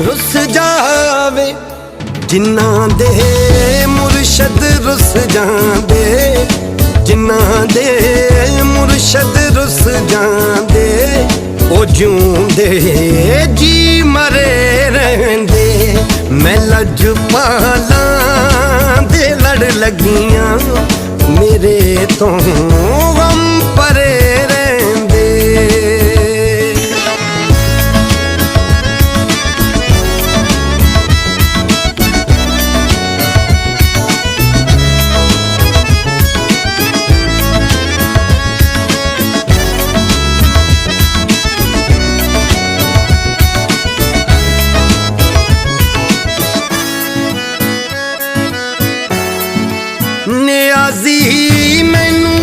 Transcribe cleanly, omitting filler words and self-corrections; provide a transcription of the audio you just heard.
रुस जावे जिन्ना दे मुर्शद रुस जांदे, जिन्ना दे मुर्शद रुस जांदे, ओ जिउंदे जी मरे रहंदे। मैं लजपालां दे लड़ लगियां मेरे तो